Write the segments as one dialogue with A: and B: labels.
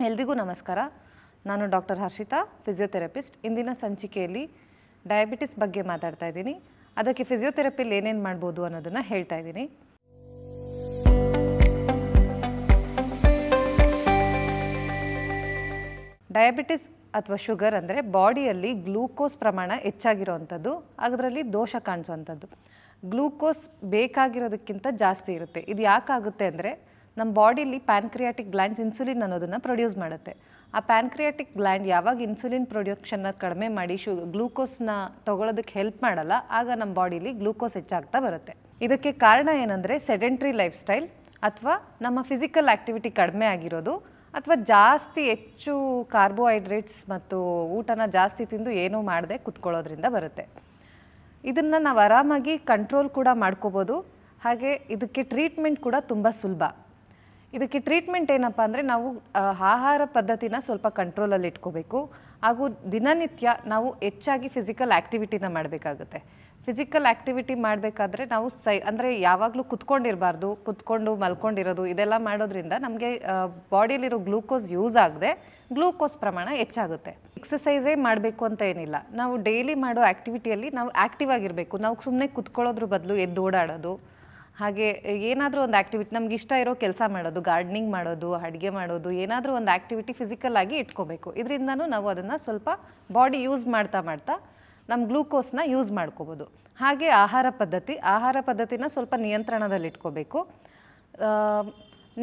A: ಎಲ್ರಿಗೂ ನಮಸ್ಕಾರ. ನಾನು ಡಾಕ್ಟರ್ ಹರ್ಷಿತಾ, ಫಿಸಿಯೋಥೆರಪಿಸ್ಟ್. ಇಂದಿನ ಸಂಚಿಕೆಯಲ್ಲಿ ಡಯಾಬಿಟಿಸ್ ಬಗ್ಗೆ ಮಾತಾಡ್ತಾ ಇದ್ದೀನಿ. ಅದಕ್ಕೆ ಫಿಸಿಯೋಥೆರಪಿಲಿ ಏನೇನು ಮಾಡ್ಬೋದು ಅನ್ನೋದನ್ನು ಹೇಳ್ತಾ ಇದ್ದೀನಿ. ಡಯಾಬಿಟಿಸ್ ಅಥವಾ ಶುಗರ್ ಅಂದರೆ ಬಾಡಿಯಲ್ಲಿ ಗ್ಲೂಕೋಸ್ ಪ್ರಮಾಣ ಹೆಚ್ಚಾಗಿರೋವಂಥದ್ದು, ಅದರಲ್ಲಿ ದೋಷ ಕಾಣಿಸುವಂಥದ್ದು. ಗ್ಲೂಕೋಸ್ ಬೇಕಾಗಿರೋದಕ್ಕಿಂತ ಜಾಸ್ತಿ ಇರುತ್ತೆ. ಇದು ಯಾಕಾಗುತ್ತೆ ಅಂದರೆ ನಮ್ಮ ಬಾಡಿಲಿ ಪ್ಯಾನ್ಕ್ರಿಯಾಟಿಕ್ ಗ್ಲ್ಯಾಂಡ್ಸ್ ಇನ್ಸುಲಿನ್ ಅನ್ನೋದನ್ನು ಪ್ರೊಡ್ಯೂಸ್ ಮಾಡುತ್ತೆ. ಆ ಪ್ಯಾನ್ಕ್ರಿಯಾಟಿಕ್ ಗ್ಲ್ಯಾಂಡ್ ಯಾವಾಗ ಇನ್ಸುಲಿನ್ ಪ್ರೊಡ್ಯೂಕ್ಷನ್ನ ಕಡಿಮೆ ಮಾಡಿ ಗ್ಲೂಕೋಸ್ನ ತೊಗೊಳೋದಕ್ಕೆ ಹೆಲ್ಪ್ ಮಾಡಲ್ಲ, ಆಗ ನಮ್ಮ ಬಾಡಿಲಿ ಗ್ಲೂಕೋಸ್ ಹೆಚ್ಚಾಗ್ತಾ ಬರುತ್ತೆ. ಇದಕ್ಕೆ ಕಾರಣ ಏನಂದರೆ ಸೆಡೆಂಟ್ರಿ ಲೈಫ್ ಸ್ಟೈಲ್, ಅಥವಾ ನಮ್ಮ ಫಿಸಿಕಲ್ ಆ್ಯಕ್ಟಿವಿಟಿ ಕಡಿಮೆ ಆಗಿರೋದು, ಅಥವಾ ಹೆಚ್ಚು ಕಾರ್ಬೋಹೈಡ್ರೇಟ್ಸ್ ಮತ್ತು ಊಟನ ಜಾಸ್ತಿ ತಿಂದು ಏನೂ ಮಾಡದೆ ಕುತ್ಕೊಳ್ಳೋದ್ರಿಂದ ಬರುತ್ತೆ. ಇದನ್ನು ನಾವು ಆರಾಮಾಗಿ ಕಂಟ್ರೋಲ್ ಕೂಡ ಮಾಡ್ಕೋಬೋದು. ಹಾಗೆ ಇದಕ್ಕೆ ಟ್ರೀಟ್ಮೆಂಟ್ ಕೂಡ ತುಂಬ ಸುಲಭ. ಇದಕ್ಕೆ ಟ್ರೀಟ್ಮೆಂಟ್ ಏನಪ್ಪ ಅಂದರೆ ನಾವು ಆಹಾರ ಪದ್ಧತಿನ ಸ್ವಲ್ಪ ಕಂಟ್ರೋಲಲ್ಲಿ ಇಟ್ಕೋಬೇಕು. ಹಾಗೂ ದಿನನಿತ್ಯ ನಾವು ಹೆಚ್ಚಾಗಿ ಫಿಸಿಕಲ್ ಆ್ಯಕ್ಟಿವಿಟಿನ ಮಾಡಬೇಕಾಗುತ್ತೆ. ಫಿಸಿಕಲ್ ಆ್ಯಕ್ಟಿವಿಟಿ ಮಾಡಬೇಕಾದ್ರೆ ನಾವು ಅಂದರೆ ಯಾವಾಗಲೂ ಕುತ್ಕೊಂಡಿರಬಾರ್ದು, ಕುತ್ಕೊಂಡು ಮಲ್ಕೊಂಡಿರೋದು ಇದೆಲ್ಲ ಮಾಡೋದ್ರಿಂದ ನಮಗೆ ಬಾಡಿಯಲ್ಲಿರೋ ಗ್ಲೂಕೋಸ್ ಯೂಸ್ ಆಗದೆ ಗ್ಲೂಕೋಸ್ ಪ್ರಮಾಣ ಹೆಚ್ಚಾಗುತ್ತೆ. ಎಕ್ಸಸೈಸೇ ಮಾಡಬೇಕು ಅಂತ ಏನಿಲ್ಲ. ನಾವು ಡೈಲಿ ಮಾಡೋ ಆ್ಯಕ್ಟಿವಿಟಿಯಲ್ಲಿ ನಾವು ಆ್ಯಕ್ಟಿವ್ ಆಗಿರಬೇಕು. ನಾವು ಸುಮ್ಮನೆ ಕುತ್ಕೊಳ್ಳೋದ್ರ ಬದಲು ಎದ್ದು ಓಡಾಡೋದು, ಹಾಗೆ ಏನಾದರೂ ಒಂದು ಆ್ಯಕ್ಟಿವಿಟಿ, ನಮ್ಗೆ ಇಷ್ಟ ಇರೋ ಕೆಲಸ ಮಾಡೋದು, ಗಾರ್ಡನಿಂಗ್ ಮಾಡೋದು, ಅಡುಗೆ ಮಾಡೋದು, ಏನಾದರೂ ಒಂದು ಆ್ಯಕ್ಟಿವಿಟಿ ಫಿಸಿಕಲ್ ಆಗಿ ಇಟ್ಕೋಬೇಕು. ಇದರಿಂದನೂ ನಾವು ಅದನ್ನು ಸ್ವಲ್ಪ ಬಾಡಿ ಯೂಸ್ ಮಾಡ್ತಾ ನಮ್ಮ ಗ್ಲೂಕೋಸ್ನ ಯೂಸ್ ಮಾಡ್ಕೋಬೋದು. ಹಾಗೆ ಆಹಾರ ಪದ್ಧತಿನ ಸ್ವಲ್ಪ ನಿಯಂತ್ರಣದಲ್ಲಿ ಇಟ್ಕೋಬೇಕು.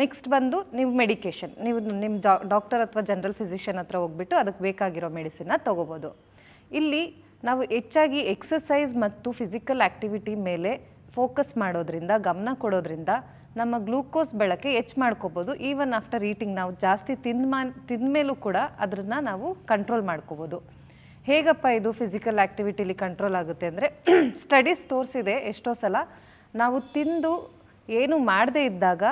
A: ನೆಕ್ಸ್ಟ್ ಬಂದು ನೀವು ಮೆಡಿಕೇಷನ್, ನೀವು ನಿಮ್ಮ ಡಾಕ್ಟರ್ ಅಥವಾ ಜನರಲ್ ಫಿಸಿಷಿಯನ್ ಹತ್ರ ಹೋಗ್ಬಿಟ್ಟು ಅದಕ್ಕೆ ಬೇಕಾಗಿರೋ ಮೆಡಿಸಿನ್ನ ತೊಗೋಬೋದು. ಇಲ್ಲಿ ನಾವು ಹೆಚ್ಚಾಗಿ ಎಕ್ಸಸೈಸ್ ಮತ್ತು ಫಿಸಿಕಲ್ ಆ್ಯಕ್ಟಿವಿಟಿ ಮೇಲೆ ಫೋಕಸ್ ಮಾಡೋದ್ರಿಂದ, ಗಮನ ಕೊಡೋದ್ರಿಂದ ನಮ್ಮ ಗ್ಲೂಕೋಸ್ ಬಳಕೆ ಹೆಚ್ಚು ಮಾಡ್ಕೋಬೋದು. ಈವನ್ ಆಫ್ಟರ್ ಈಟಿಂಗ್ ನಾವು ಜಾಸ್ತಿ ತಿಂದಮೇಲೂ ಕೂಡ ಅದನ್ನು ನಾವು ಕಂಟ್ರೋಲ್ ಮಾಡ್ಕೋಬೋದು. ಹೇಗಪ್ಪ ಇದು ಫಿಸಿಕಲ್ ಆ್ಯಕ್ಟಿವಿಟಿಲಿ ಕಂಟ್ರೋಲ್ ಆಗುತ್ತೆ ಅಂದರೆ, ಸ್ಟಡೀಸ್ ತೋರಿಸಿದೆ ಎಷ್ಟೋ ಸಲ ನಾವು ತಿಂದು ಏನು ಮಾಡದೇ ಇದ್ದಾಗ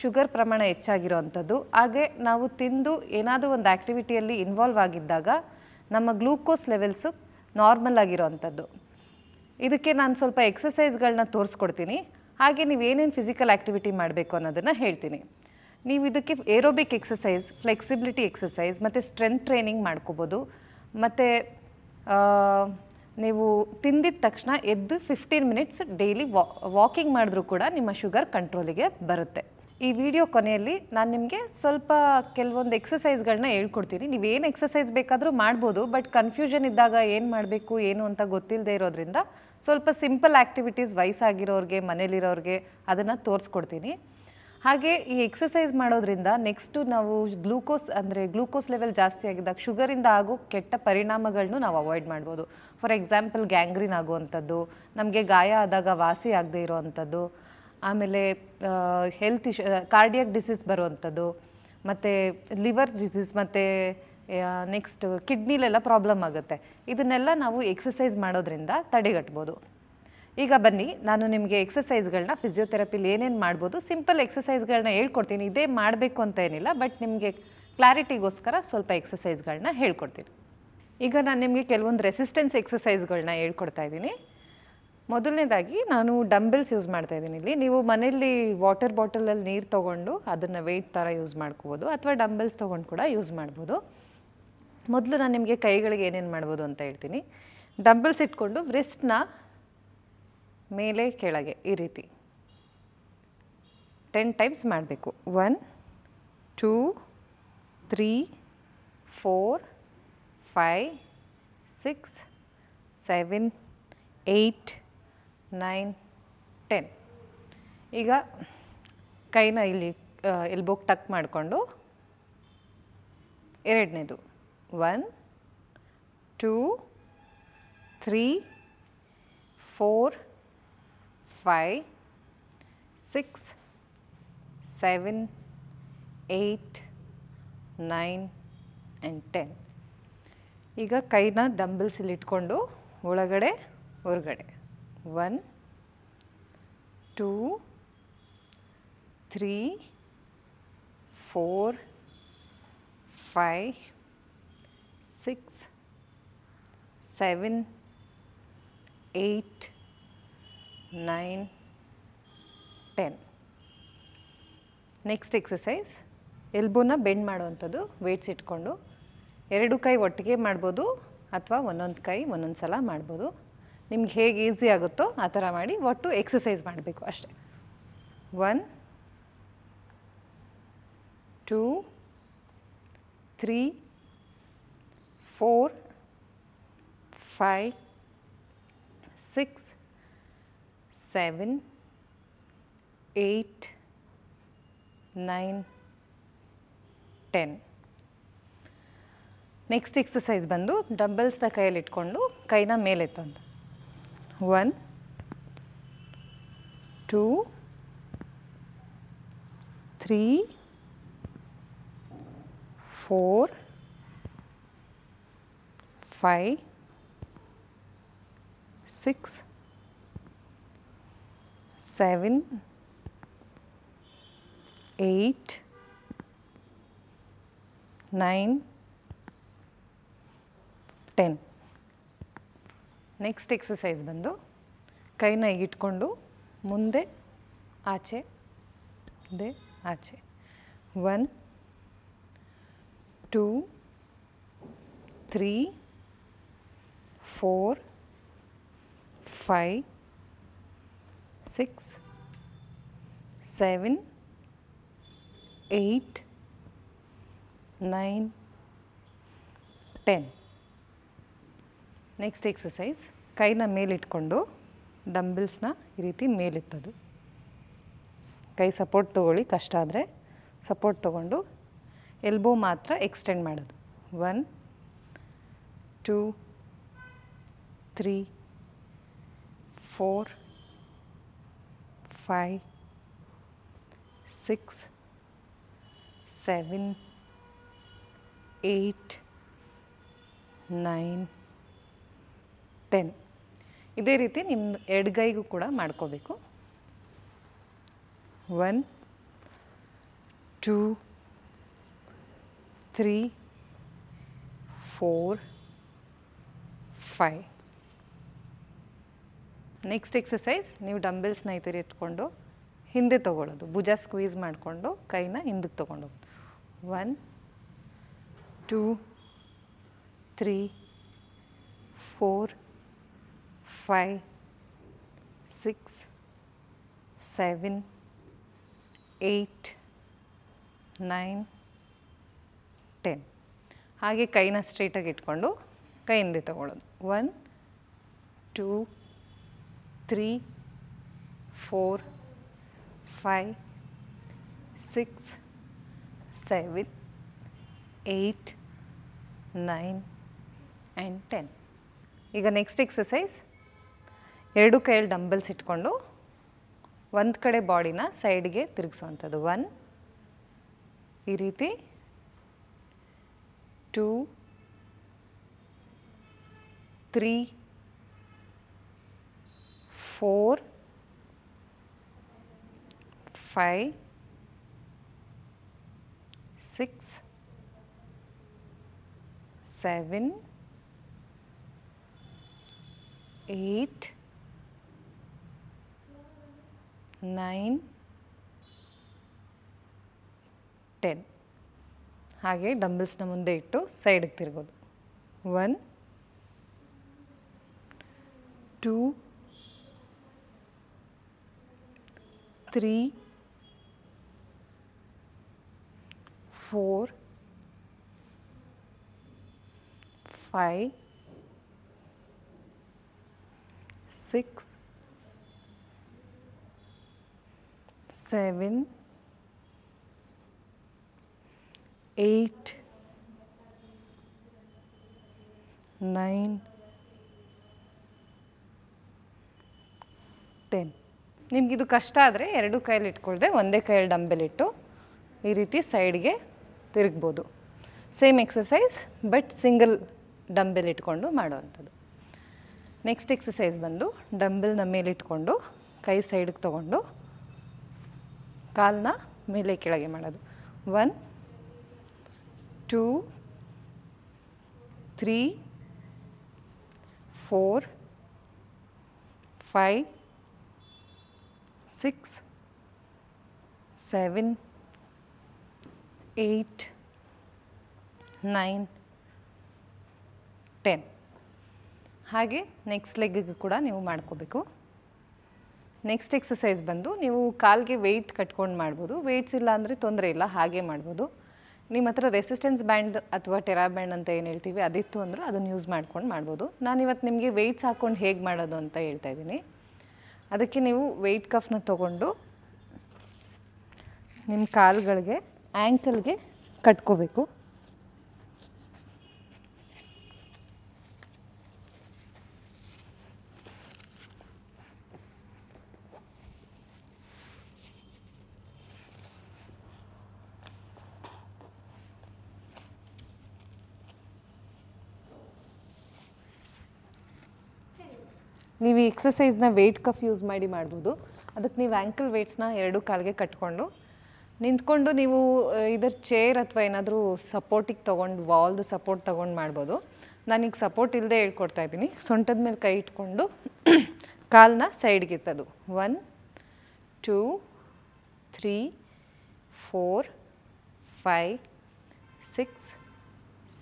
A: ಶುಗರ್ ಪ್ರಮಾಣ ಹೆಚ್ಚಾಗಿರೋ ಅಂಥದ್ದು, ಹಾಗೆ ನಾವು ತಿಂದು ಏನಾದರೂ ಒಂದು ಆ್ಯಕ್ಟಿವಿಟಿಯಲ್ಲಿ ಇನ್ವಾಲ್ವ್ ಆಗಿದ್ದಾಗ ನಮ್ಮ ಗ್ಲೂಕೋಸ್ ಲೆವೆಲ್ಸು ನಾರ್ಮಲ್ ಆಗಿರೋ ಅಂಥದ್ದು. ಇದಕ್ಕೆ ನಾನು ಸ್ವಲ್ಪ ಎಕ್ಸಸೈಸ್ಗಳನ್ನ ತೋರಿಸ್ಕೊಡ್ತೀನಿ. ಹಾಗೆ ನೀವು ಏನೇನು ಫಿಸಿಕಲ್ ಆ್ಯಕ್ಟಿವಿಟಿ ಮಾಡಬೇಕು ಅನ್ನೋದನ್ನು ಹೇಳ್ತೀನಿ. ನೀವು ಇದಕ್ಕೆ ಏರೋಬಿಕ್ ಎಕ್ಸಸೈಸ್, ಫ್ಲೆಕ್ಸಿಬಿಲಿಟಿ ಎಕ್ಸಸೈಸ್ ಮತ್ತು ಸ್ಟ್ರೆಂತ್ ಟ್ರೈನಿಂಗ್ ಮಾಡ್ಕೋಬೋದು. ಮತ್ತು ನೀವು ತಿಂದಿದ ತಕ್ಷಣ ಎದ್ದು 15 ಮಿನಿಟ್ಸ್ ಡೈಲಿ ವಾಕಿಂಗ್ ಮಾಡಿದ್ರೂ ಕೂಡ ನಿಮ್ಮ ಶುಗರ್ ಕಂಟ್ರೋಲಿಗೆ ಬರುತ್ತೆ. ಈ ವಿಡಿಯೋ ಕೊನೆಯಲ್ಲಿ ನಾನು ನಿಮಗೆ ಸ್ವಲ್ಪ ಕೆಲವೊಂದು ಎಕ್ಸಸೈಸ್ಗಳನ್ನ ಹೇಳ್ಕೊಡ್ತೀನಿ. ನೀವೇನು ಎಕ್ಸಸೈಸ್ ಬೇಕಾದರೂ ಮಾಡ್ಬೋದು, ಬಟ್ ಕನ್ಫ್ಯೂಷನ್ ಇದ್ದಾಗ ಏನು ಮಾಡಬೇಕು ಏನು ಅಂತ ಗೊತ್ತಿಲ್ಲದೆ ಇರೋದ್ರಿಂದ ಸ್ವಲ್ಪ ಸಿಂಪಲ್ ಆ್ಯಕ್ಟಿವಿಟೀಸ್ ವಯಸ್ಸಾಗಿರೋರಿಗೆ, ಮನೇಲಿರೋರಿಗೆ ಅದನ್ನು ತೋರಿಸ್ಕೊಡ್ತೀನಿ. ಹಾಗೆ ಈ ಎಕ್ಸಸೈಸ್ ಮಾಡೋದ್ರಿಂದ ನೆಕ್ಸ್ಟು ನಾವು ಗ್ಲೂಕೋಸ್ ಲೆವೆಲ್ ಜಾಸ್ತಿ ಆಗಿದ್ದಾಗ ಶುಗರಿಂದ ಆಗೋ ಕೆಟ್ಟ ಪರಿಣಾಮಗಳನ್ನು ನಾವು ಅವಾಯ್ಡ್ ಮಾಡ್ಬೋದು. ಫಾರ್ ಎಕ್ಸಾಂಪಲ್ ಗ್ಯಾಂಗ್ರೀನ್ ಆಗುವಂಥದ್ದು, ನಮಗೆ ಗಾಯ ಆದಾಗ ವಾಸಿ ಆಗದೆ ಇರೋವಂಥದ್ದು, ಆಮೇಲೆ ಕಾರ್ಡಿಯಾಕ್ ಡಿಸೀಸ್ ಬರುವಂಥದ್ದು, ಮತ್ತು ಲಿವರ್ ಡಿಸೀಸ್, ಮತ್ತು ನೆಕ್ಸ್ಟ್ ಕಿಡ್ನಿಲೆಲ್ಲ ಪ್ರಾಬ್ಲಮ್ ಆಗುತ್ತೆ. ಇದನ್ನೆಲ್ಲ ನಾವು ಎಕ್ಸಸೈಸ್ ಮಾಡೋದ್ರಿಂದ ತಡೆಗಟ್ಬೋದು. ಈಗ ಬನ್ನಿ, ನಾನು ನಿಮಗೆ ಎಕ್ಸಸೈಸ್ಗಳನ್ನ ಫಿಸಿಯೋಥೆರಪಿಲಿ ಏನೇನು ಮಾಡ್ಬೋದು, ಸಿಂಪಲ್ ಎಕ್ಸಸೈಸ್ಗಳನ್ನ ಹೇಳ್ಕೊಡ್ತೀನಿ. ಇದೇ ಮಾಡಬೇಕು ಅಂತ ಏನಿಲ್ಲ, ಬಟ್ ನಿಮಗೆ ಕ್ಲಾರಿಟಿಗೋಸ್ಕರ ಸ್ವಲ್ಪ ಎಕ್ಸಸೈಸ್ಗಳನ್ನ ಹೇಳ್ಕೊಡ್ತೀನಿ. ಈಗ ನಾನು ನಿಮಗೆ ಕೆಲವೊಂದು ರೆಸಿಸ್ಟೆನ್ಸ್ ಎಕ್ಸಸೈಸ್ಗಳನ್ನ ಹೇಳ್ಕೊಡ್ತಾ ಇದ್ದೀನಿ. ಮೊದಲನೇದಾಗಿ ನಾನು ಡಂಬೆಲ್ಸ್ ಯೂಸ್ ಮಾಡ್ತಾಯಿದ್ದೀನಿ. ಇಲ್ಲಿ ನೀವು ಮನೆಯಲ್ಲಿ ವಾಟರ್ ಬಾಟಲಲ್ಲಿ ನೀರು ತೊಗೊಂಡು ಅದನ್ನು ವೆಯ್ಟ್ ಥರ ಯೂಸ್ ಮಾಡ್ಕೋಬೋದು, ಅಥವಾ ಡಂಬೆಲ್ಸ್ ತೊಗೊಂಡು ಕೂಡ ಯೂಸ್ ಮಾಡ್ಬೋದು. ಮೊದಲು ನಾನು ನಿಮಗೆ ಕೈಗಳಿಗೆ ಏನೇನು ಮಾಡ್ಬೋದು ಅಂತ ಹೇಳ್ತೀನಿ. ಡಂಬೆಲ್ಸ್ ಇಟ್ಕೊಂಡು ವ್ರಿಸ್ಟ್ನ ಮೇಲೆ ಕೆಳಗೆ ಈ ರೀತಿ 10 ಟೈಮ್ಸ್ ಮಾಡಬೇಕು. 1 2 3 4 5 6 7 8 9 10. ಈಗ ಕೈನ ಇಲ್ಲಿ ಎಲ್ಬೋಗೆ ಟಕ್ ಮಾಡಿಕೊಂಡು ಎರಡನೇದು 1 2 3 4 5 6 7 8 9 and 10. ಈಗ ಕೈನ ಡಂಬಲ್ಸಲ್ಲಿ ಇಟ್ಕೊಂಡು ಒಳಗಡೆ ಹೊರಗಡೆ 1 2 3 4 5 6 7 8 9 10. Next exercise, ಎಲ್ಬೋನ ಬೆಂಡ್ ಮಾಡುವಂಥದ್ದು ವೇಟ್ಸ್ ಇಟ್ಕೊಂಡು. 2 ಕೈ ಒಟ್ಟಿಗೆ ಮಾಡ್ಬೋದು ಅಥವಾ ಒಂದೊಂದು ಕೈ ಒಂದೊಂದು ಸಲ ಮಾಡ್ಬೋದು. ನಿಮ್ಗೆ ಹೇಗೆ ಈಸಿ ಆಗುತ್ತೋ ಆ ಥರ ಮಾಡಿ, ಒಟ್ಟು ಎಕ್ಸಸೈಸ್ ಮಾಡಬೇಕು ಅಷ್ಟೇ. 1 2 3 4 5 6 7 8 9 10. ನೆಕ್ಸ್ಟ್ ಎಕ್ಸಸೈಸ್ ಬಂದು ಡಂಬಲ್ಸ್ನ ಕೈಯಲ್ಲಿ ಇಟ್ಕೊಂಡು ಕೈನ ಮೇಲೆತ್ತಂತ. 1 2 3 4 5 6 7 8 9 10. ನೆಕ್ಸ್ಟ್ ಎಕ್ಸಸೈಸ್ ಬಂದು ಕೈನ ಇಟ್ಕೊಂಡು ಮುಂದೆ ಆಚೆ ಮುಂದೆ ಆಚೆ. 1 2 3 4 5 6 7 8 9 10. ನೆಕ್ಸ್ಟ್ ಎಕ್ಸಸೈಸ್ ಕೈನ ಮೇಲಿಟ್ಕೊಂಡು ಡಂಬಲ್ಸ್ನ ಈ ರೀತಿ ಮೇಲೆತ್ತೋದು. ಕೈ ಸಪೋರ್ಟ್ ತೊಗೊಳ್ಳಿ, ಕಷ್ಟ ಆದರೆ ಸಪೋರ್ಟ್ ತೊಗೊಂಡು ಎಲ್ಬೋ ಮಾತ್ರ ಎಕ್ಸ್ಟೆಂಡ್ ಮಾಡೋದು. 1 2 3 4 5 6 7 8 9 10. ಇದೇ ರೀತಿ ನಿಮ್ಮ ಎಡಗೈಗೂ ಕೂಡ ಮಾಡ್ಕೋಬೇಕು. 1 2 3 4 5. ನೆಕ್ಸ್ಟ್ ಎಕ್ಸಸೈಸ್ ನೀವು ಡಂಬಲ್ಸ್ನ ಈ ಥರ ಇಟ್ಕೊಂಡು ಹಿಂದೆ ತೊಗೊಳ್ಳೋದು. ಭುಜ ಸ್ಕ್ವೀಸ್ ಮಾಡಿಕೊಂಡು ಕೈನ ಹಿಂದಕ್ಕೆ ತೊಗೊಂಡೋಗೋದು. 1 2 3 4 5 6 7 8 9 10. ಹಾಗೆ ಕೈನ ಸ್ಟ್ರೈಟಾಗಿ ಇಟ್ಕೊಂಡು ಕೈ ಹಿಂದೆ ತೊಗೊಳ್ಳೋದು. 1 2 3 4 5 6 7 8 9 ಆ್ಯಂಡ್ 10. ಈಗ ನೆಕ್ಸ್ಟ್ ಎಕ್ಸಸೈಸ್ 2 ಕೈಯಲ್ಲಿ ಡಂಬಲ್ಸ್ ಇಟ್ಕೊಂಡು ಒಂದು ಕಡೆ ಬಾಡಿನ ಸೈಡ್ಗೆ ತಿರುಗಿಸುವಂಥದ್ದು. 1 ಈ ರೀತಿ, 2 3 4 5 6 7 8 9 10. ಹಾಗೆ ಡಂಬಲ್ಸ್ನ ಮುಂದೆ ಇಟ್ಟು ಸೈಡ್ಗೆ ತಿರುಗೋದು. 1 2 3 4 5 6 7 8 9 10. ನಿಮಗಿದು ಕಷ್ಟ ಆದರೆ 2 ಕೈಯಲ್ಲಿ ಇಟ್ಕೊಳ್ದೆ ಒಂದೇ ಕೈಯಲ್ಲಿ ಡಂಬೆಲ್ ಇಟ್ಟು ಈ ರೀತಿ ಸೈಡ್ಗೆ ತಿರುಗ್ಬೋದು. Same exercise but single dumbbell ಇಟ್ಕೊಂಡು ಮಾಡುವಂಥದ್ದು. ನೆಕ್ಸ್ಟ್ ಎಕ್ಸಸೈಸ್ ಬಂದು ಡಂಬೆಲ್ನ ಮೇಲಿಟ್ಕೊಂಡು ಕೈ ಸೈಡ್ಗೆ ತೊಗೊಂಡು ಕಾಲನ್ನ ಮೇಲೆ ಕೆಳಗೆ ಮಾಡೋದು. 1 2 3 4 5 6 7 8 9 10. ಹಾಗೆ ನೆಕ್ಸ್ಟ್ ಲೆಗ್ಗಿಗೆ ಕೂಡ ನೀವು ಮಾಡ್ಕೋಬೇಕು. ನೆಕ್ಸ್ಟ್ ಎಕ್ಸಸೈಸ್ ಬಂದು ನೀವು ಕಾಲಿಗೆ ವೆಯ್ಟ್ ಕಟ್ಕೊಂಡು ಮಾಡ್ಬೋದು. ವೆಯ್ಟ್ಸ್ ಇಲ್ಲ ಅಂದರೆ ತೊಂದರೆ ಇಲ್ಲ, ಹಾಗೆ ಮಾಡ್ಬೋದು. ನಿಮ್ಮ ಹತ್ರ ರೆಸಿಸ್ಟೆನ್ಸ್ ಬ್ಯಾಂಡ್ ಅಥವಾ ಟೆರಾ ಬ್ಯಾಂಡ್ ಅಂತ ಏನು ಹೇಳ್ತೀವಿ ಅದಿತ್ತು ಅಂದರೆ ಅದನ್ನು ಯೂಸ್ ಮಾಡ್ಕೊಂಡು ಮಾಡ್ಬೋದು. ನಾನಿವತ್ತು ನಿಮಗೆ ವೆಯ್ಟ್ಸ್ ಹಾಕ್ಕೊಂಡು ಹೇಗೆ ಮಾಡೋದು ಅಂತ ಹೇಳ್ತಾ ಇದ್ದೀನಿ. ಅದಕ್ಕೆ ನೀವು ವೆಯ್ಟ್ ಕಫ್ನ ತೊಗೊಂಡು ನಿಮ್ಮ ಕಾಲುಗಳಿಗೆ ಆ್ಯಂಕಲ್ಗೆ ಕಟ್ಕೋಬೇಕು. ನೀವು ಈ ಎಕ್ಸಸೈಸ್ನ ವೆಯ್ಟ್ ಕಫ್ ಯೂಸ್ ಮಾಡಿ ಮಾಡ್ಬೋದು. ಅದಕ್ಕೆ ನೀವು ಆ್ಯಂಕಲ್ ವೆಯ್ಟ್ಸ್ನ 2 ಕಾಲಿಗೆ ಕಟ್ಕೊಂಡು ನಿಂತ್ಕೊಂಡು ನೀವು ಇದರ ಚೇರ್ ಅಥವಾ ಏನಾದರೂ ಸಪೋರ್ಟಿಗೆ ತೊಗೊಂಡು ವಾಲ್ದು ಸಪೋರ್ಟ್ ತೊಗೊಂಡು ಮಾಡ್ಬೋದು. ನಾನೀಗ ಸಪೋರ್ಟ್ ಇಲ್ಲದೆ ಹೇಳ್ಕೊಡ್ತಾ ಇದ್ದೀನಿ. ಸೊಂಟದ ಮೇಲೆ ಕೈ ಇಟ್ಕೊಂಡು ಕಾಲನ್ನ ಸೈಡ್ಗೆ ಎತ್ತೋದು. 1 2 3 4 5 6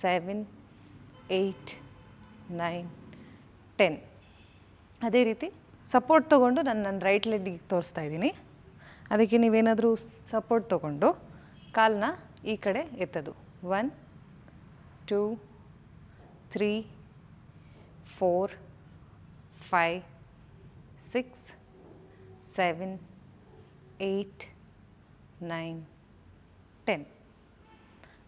A: 7 8 9 10. ಅದೇ ರೀತಿ ಸಪೋರ್ಟ್ ತೊಗೊಂಡು ನನ್ನ ರೈಟ್ ಲೆಗ್ಗಿಗೆ ತೋರಿಸ್ತಾ ಇದ್ದೀನಿ. ಅದಕ್ಕೆ ನೀವೇನಾದರೂ ಸಪೋರ್ಟ್ ತೊಗೊಂಡು ಕಾಲನ್ನ ಈ ಕಡೆ ಎತ್ತೋದು. 1 2 3 4 5 6 7 8 9 10.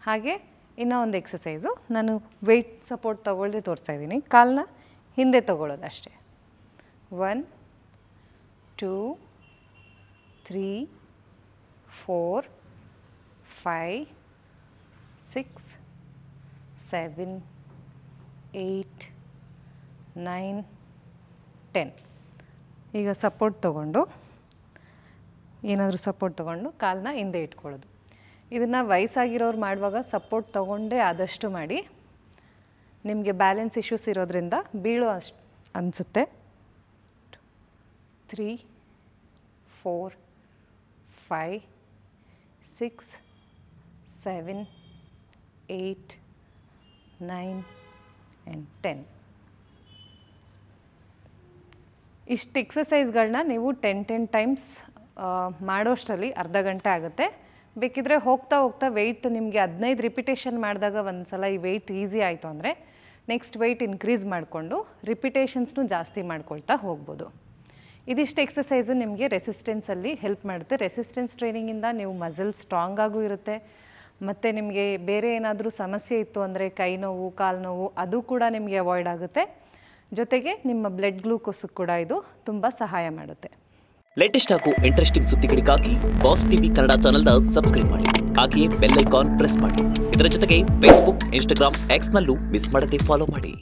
A: ಹಾಗೆ ಇನ್ನೂ ಒಂದು ಎಕ್ಸಸೈಸು ನಾನು ವೆಯ್ಟ್ ಸಪೋರ್ಟ್ ತೊಗೊಳ್ದೆ ತೋರಿಸ್ತಾ ಇದ್ದೀನಿ. ಕಾಲನ್ನ ಹಿಂದೆ ತೊಗೊಳ್ಳೋದು ಅಷ್ಟೇ. 1 2 3 4 5 6 7 8 9 10. ಈಗ ಸಪೋರ್ಟ್ ತೊಗೊಂಡು ಏನಾದರೂ ಸಪೋರ್ಟ್ ತೊಗೊಂಡು ಕಾಲನ್ನ ಹಿಂದೆ ಇಟ್ಕೊಳ್ಳೋದು. ಇದನ್ನು ವಯಸ್ಸಾಗಿರೋರು ಮಾಡುವಾಗ ಸಪೋರ್ಟ್ ತೊಗೊಂಡೇ ಆದಷ್ಟು ಮಾಡಿ. ನಿಮಗೆ ಬ್ಯಾಲೆನ್ಸ್ ಇಶ್ಯೂಸ್ ಇರೋದ್ರಿಂದ ಬೀಳೋ ಅನಿಸುತ್ತೆ. 3 4 5 6 7 8 9 and 10. ಇಷ್ಟು ಎಕ್ಸಸೈಸ್ಗಳನ್ನ ನೀವು 10 ಟೈಮ್ಸ್ ಮಾಡೋಷ್ಟರಲ್ಲಿ ಅರ್ಧ ಗಂಟೆ ಆಗುತ್ತೆ. ಬೇಕಿದ್ರೆ ಹೋಗ್ತಾ ಹೋಗ್ತಾ ವೆಯ್ಟ್ ನಿಮಗೆ 15 ರಿಪಿಟೇಷನ್ ಮಾಡಿದಾಗ ಒಂದು ಸಲ ಈ ವೆಯ್ಟ್ ಈಸಿ ಆಯಿತು ಅಂದರೆ ನೆಕ್ಸ್ಟ್ ವೆಯ್ಟ್ ಇನ್ಕ್ರೀಸ್ ಮಾಡಿಕೊಂಡು ರಿಪಿಟೇಷನ್ಸ್ನು ಜಾಸ್ತಿ ಮಾಡ್ಕೊಳ್ತಾ ಹೋಗ್ಬೋದು. ಇದಿಷ್ಟು ಎಕ್ಸಸೈಸು ನಿಮಗೆ ರೆಸಿಸ್ಟೆನ್ಸಲ್ಲಿ ಹೆಲ್ಪ್ ಮಾಡುತ್ತೆ. ರೆಸಿಸ್ಟೆನ್ಸ್ ಟ್ರೈನಿಂಗಿಂದ ನೀವು ಮಸಲ್ ಸ್ಟ್ರಾಂಗ್ ಆಗೂ ಇರುತ್ತೆ. ಮತ್ತು ನಿಮಗೆ ಬೇರೆ ಏನಾದರೂ ಸಮಸ್ಯೆ ಇತ್ತು ಅಂದರೆ ಕೈ ನೋವು, ಕಾಲು ನೋವು ಅದು ಕೂಡ ನಿಮಗೆ ಅವಾಯ್ಡ್ ಆಗುತ್ತೆ. ಜೊತೆಗೆ ನಿಮ್ಮ ಬ್ಲಡ್ ಗ್ಲೂಕೋಸ್ ಕೂಡ ಇದು ತುಂಬ ಸಹಾಯ ಮಾಡುತ್ತೆ.
B: ಲೇಟೆಸ್ಟ್ ಹಾಗೂ ಇಂಟ್ರೆಸ್ಟಿಂಗ್ ಸುದ್ದಿಗಳಿಗಾಗಿ ಬಾಸ್ ಟಿವಿ ಕನ್ನಡ ಚಾನೆಲ್ನ ಸಬ್ಸ್ಕ್ರೈಬ್ ಮಾಡಿ. ಹಾಗೆಯೇ ಬೆಲ್ ಐಕಾನ್ ಪ್ರೆಸ್ ಮಾಡಿ. ಇದರ ಜೊತೆಗೆ ಫೇಸ್ಬುಕ್, ಇನ್ಸ್ಟಾಗ್ರಾಮ್, ಎಕ್ಸ್ನಲ್ಲೂ ಮಿಸ್ ಮಾಡದೆ ಫಾಲೋ ಮಾಡಿ.